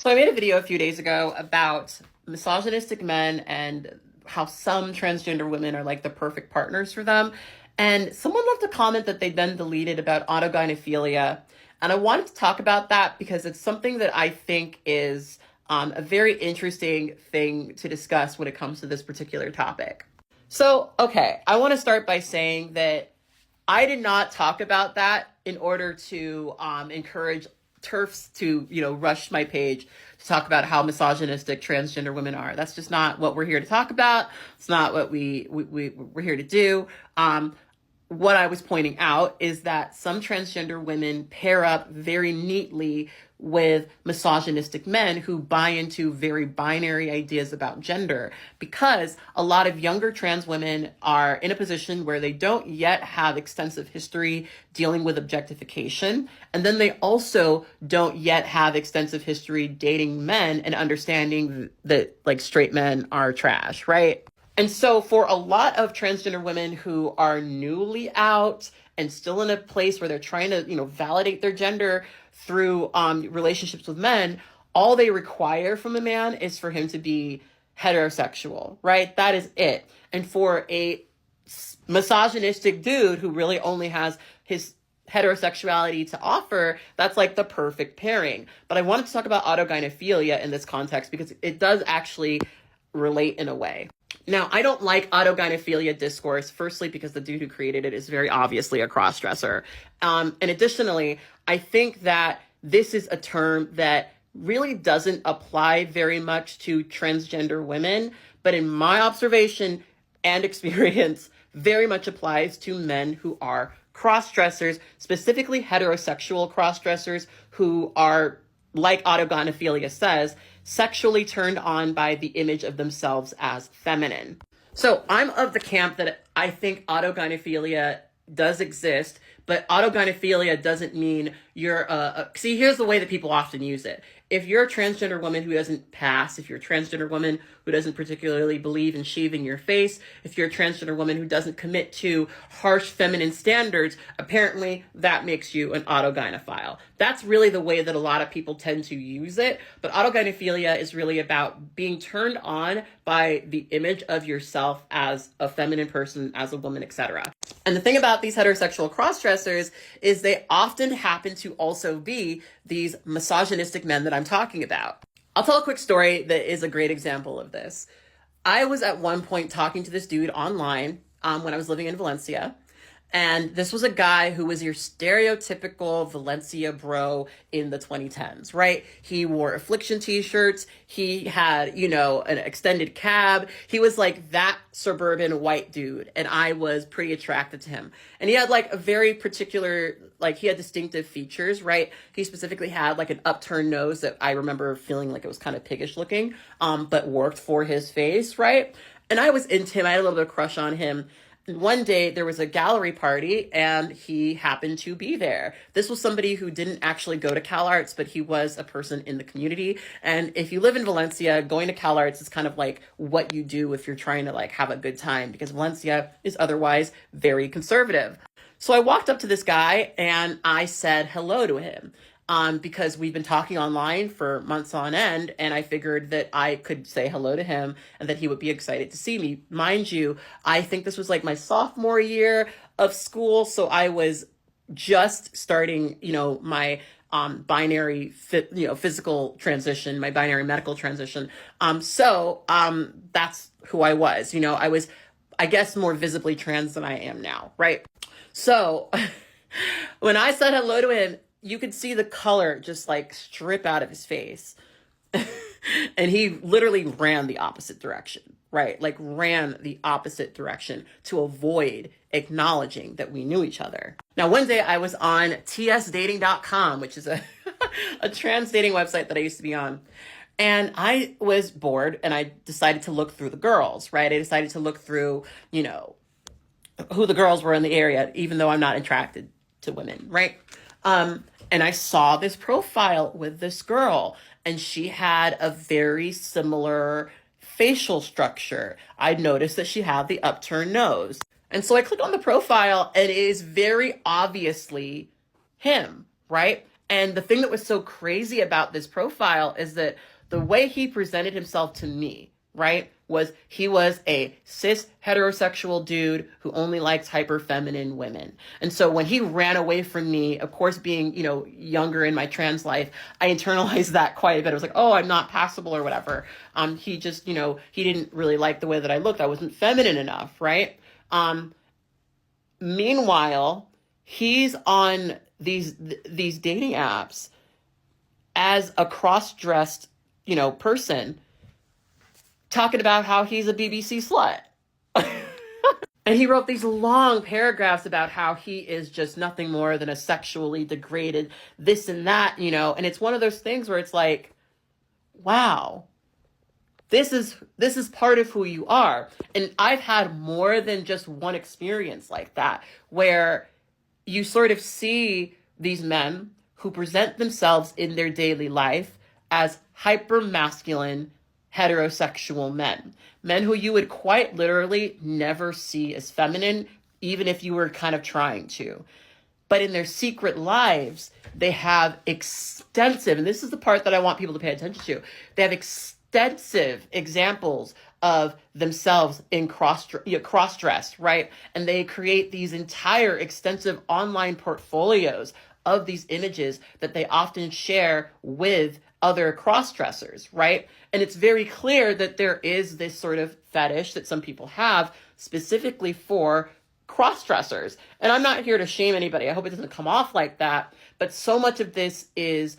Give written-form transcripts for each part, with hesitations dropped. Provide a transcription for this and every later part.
So I made a video a few days ago about misogynistic men and how some transgender women are like the perfect partners for them. And someone left a comment that they then deleted about autogynephilia. And I wanted to talk about that because it's something that I think is a very interesting thing to discuss when it comes to this particular topic. So, okay, I want to start by saying that I did not talk about that in order to encourage TERFs to, rush my page to talk about how misogynistic transgender women are. That's just not what we're here to talk about. It's not what we're here to do. What I was pointing out is that some transgender women pair up very neatly with misogynistic men who buy into very binary ideas about gender, because a lot of younger trans women are in a position where they don't yet have extensive history dealing with objectification. And then they also don't yet have extensive history dating men and understanding that like straight men are trash, right? And so for a lot of transgender women who are newly out and still in a place where they're trying to, validate their gender through relationships with men, all they require from a man is for him to be heterosexual, right? That is it. And for a misogynistic dude who really only has his heterosexuality to offer, that's like the perfect pairing. But I wanted to talk about autogynephilia in this context because it does actually relate in a way. Now, I don't like autogynephilia discourse, firstly, because the dude who created it is very obviously a cross-dresser. And additionally, I think that this is a term that really doesn't apply very much to transgender women, but in my observation and experience, very much applies to men who are cross-dressers, specifically heterosexual cross-dressers who are, like autogynephilia says, sexually turned on by the image of themselves as feminine. So I'm of the camp that I think autogynephilia does exist, but autogynephilia doesn't mean you're see, here's the way that people often use it. If you're a transgender woman who doesn't pass, if you're a transgender woman who doesn't particularly believe in shaving your face, if you're a transgender woman who doesn't commit to harsh feminine standards, apparently that makes you an autogynephile. That's really the way that a lot of people tend to use it. But autogynephilia is really about being turned on by the image of yourself as a feminine person, as a woman, etc. And the thing about these heterosexual crossdressers is they often happen to also be these misogynistic men that I'm talking about. I'll tell a quick story that is a great example of this. I was at one point talking to this dude online when I was living in Valencia. And this was a guy who was your stereotypical Valencia bro in the 2010s, right? He wore Affliction t-shirts. He had, an extended cab. He was like that suburban white dude. And I was pretty attracted to him. And he had like a very particular, he had distinctive features, right? He specifically had like an upturned nose that I remember feeling like it was kind of piggish looking, but worked for his face, right? And I was into him. I had a little bit of crush on him. One day there was a gallery party and he happened to be there. This was somebody who didn't actually go to CalArts, but he was a person in the community. And if you live in Valencia, going to CalArts is kind of like what you do if you're trying to have a good time, because Valencia is otherwise very conservative. So I walked up to this guy and I said hello to him. Because we've been talking online for months on end, and I figured that I could say hello to him and that he would be excited to see me. Mind you, I think this was like my sophomore year of school, so I was just starting, my binary physical transition, my binary medical transition. So that's who I was. I was, I guess, more visibly trans than I am now, right? So when I said hello to him, you could see the color just strip out of his face. And he literally ran the opposite direction, right? Ran the opposite direction to avoid acknowledging that we knew each other. Now, one day I was on tsdating.com, which is a trans dating website that I used to be on. And I was bored and I decided to look through the girls, right? I decided to look through, who the girls were in the area, even though I'm not attracted to women, right? And I saw this profile with this girl, and she had a very similar facial structure. I noticed that she had the upturned nose. And so I clicked on the profile, and it is very obviously him, right? And the thing that was so crazy about this profile is that the way he presented himself to me, right, was he was a cis heterosexual dude who only likes hyper feminine women. And so when he ran away from me, of course, being, younger in my trans life, I internalized that quite a bit. I was like, oh, I'm not passable or whatever. He just, he didn't really like the way that I looked. I wasn't feminine enough, right? Meanwhile, he's on these dating apps as a cross-dressed, person, talking about how he's a BBC slut. And he wrote these long paragraphs about how he is just nothing more than a sexually degraded this and that, and it's one of those things where it's like, wow, this is part of who you are. And I've had more than just one experience like that, where you sort of see these men who present themselves in their daily life as hyper masculine heterosexual men who you would quite literally never see as feminine, even if you were kind of trying to. But in their secret lives, they have extensive, and this is the part that I want people to pay attention to, they have extensive examples of themselves in cross-dressed, right? And they create these entire extensive online portfolios of these images that they often share with other cross-dressers, right? And it's very clear that there is this sort of fetish that some people have specifically for cross-dressers. And I'm not here to shame anybody. I hope it doesn't come off like that. But so much of this is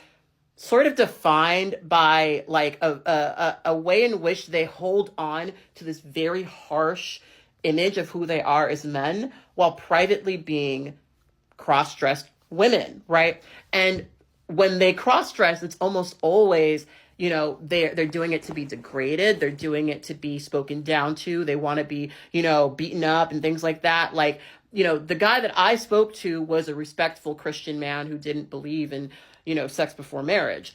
sort of defined by like a way in which they hold on to this very harsh image of who they are as men while privately being cross-dressed women, right? And when they cross-dress, it's almost always, they're doing it to be degraded. They're doing it to be spoken down to. They want to be, beaten up and things like that. Like, the guy that I spoke to was a respectful Christian man who didn't believe in, sex before marriage.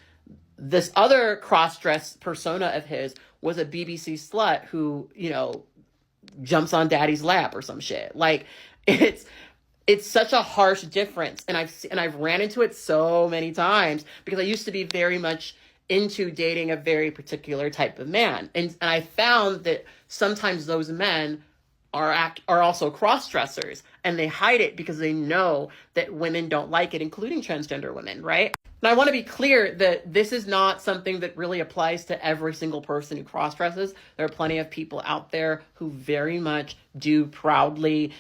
This other cross-dress persona of his was a BBC slut who, jumps on daddy's lap or some shit. Like, it's such a harsh difference. And I've ran into it so many times because I used to be very much into dating a very particular type of man. And I found that sometimes those men are also cross-dressers, and they hide it because they know that women don't like it, including transgender women, right? And I want to be clear that this is not something that really applies to every single person who cross-dresses. There are plenty of people out there who very much do proudly,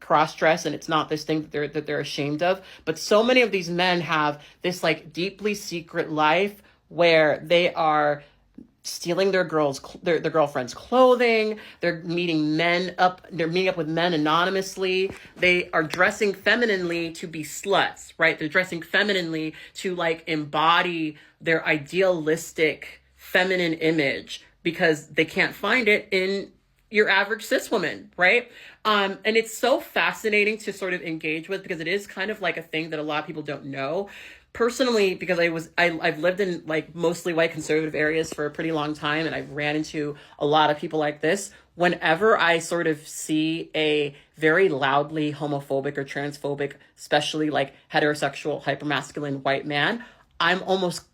cross-dress, and it's not this thing that they're ashamed of. But so many of these men have this like deeply secret life where they are stealing their girlfriend's clothing. They're meeting up with men anonymously. They are dressing femininely to be sluts, right? They're dressing femininely to like embody their idealistic feminine image because they can't find it in your average cis woman, right? And it's so fascinating to sort of engage with because it is kind of like a thing that a lot of people don't know. Personally, because I've lived in like mostly white conservative areas for a pretty long time, and I've ran into a lot of people like this. Whenever I sort of see a very loudly homophobic or transphobic, especially like heterosexual, hypermasculine white man, I'm almost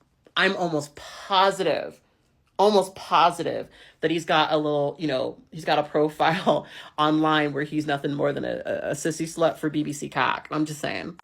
positive that he's got a little, he's got a profile online where he's nothing more than a sissy slut for BBC cock. I'm just saying.